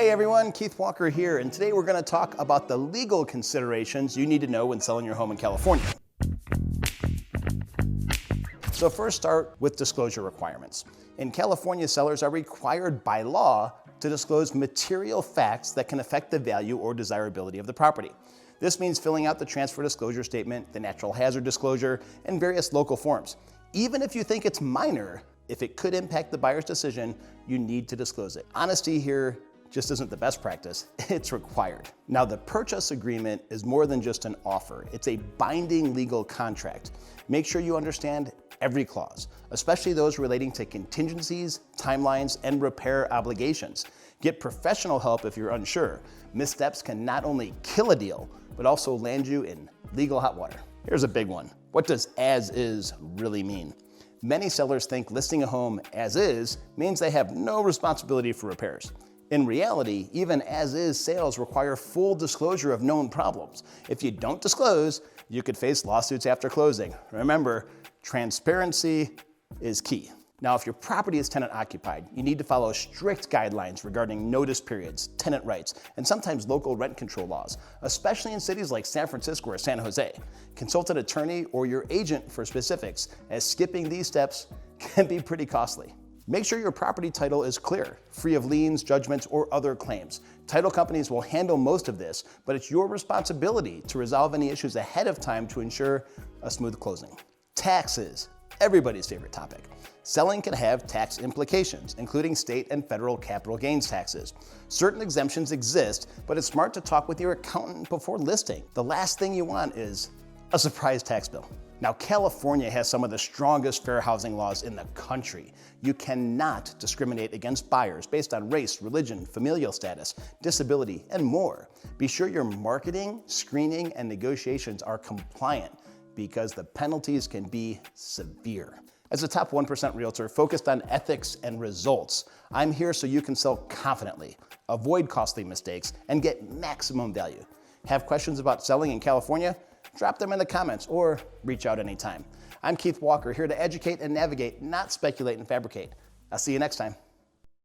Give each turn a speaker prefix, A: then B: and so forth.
A: Hey everyone, Keith Walker here, and today we're going to talk about the legal considerations you need to know when selling your home in California. So first, start with disclosure requirements. In California, sellers are required by law to disclose material facts that can affect the value or desirability of the property. This means filling out the transfer disclosure statement, the natural hazard disclosure, and various local forms. Even if you think it's minor, if it could impact the buyer's decision, you need to disclose it. Honesty here just isn't the best practice, it's required. Now, the purchase agreement is more than just an offer. It's a binding legal contract. Make sure you understand every clause, especially those relating to contingencies, timelines, and repair obligations. Get professional help if you're unsure. Missteps can not only kill a deal, but also land you in legal hot water. Here's a big one. What does as is really mean? Many sellers think listing a home as is means they have no responsibility for repairs. In reality, even as-is sales require full disclosure of known problems. If you don't disclose, you could face lawsuits after closing. Remember, transparency is key. Now, if your property is tenant-occupied, you need to follow strict guidelines regarding notice periods, tenant rights, and sometimes local rent control laws, especially in cities like San Francisco or San Jose. Consult an attorney or your agent for specifics, as skipping these steps can be pretty costly. Make sure your property title is clear, free of liens, judgments, or other claims. Title companies will handle most of this, but it's your responsibility to resolve any issues ahead of time to ensure a smooth closing. Taxes, everybody's favorite topic. Selling can have tax implications, including state and federal capital gains taxes. Certain exemptions exist, but it's smart to talk with your accountant before listing. The last thing you want is a surprise tax bill. Now, California has some of the strongest fair housing laws in the country. You cannot discriminate against buyers based on race, religion, familial status, disability, and more. Be sure your marketing, screening, and negotiations are compliant, because the penalties can be severe. As a top 1% realtor focused on ethics and results, I'm here so you can sell confidently, avoid costly mistakes, and get maximum value. Have questions about selling in California? Drop them in the comments or reach out anytime. I'm Keith Walker, here to educate and navigate, not speculate and fabricate. I'll see you next time.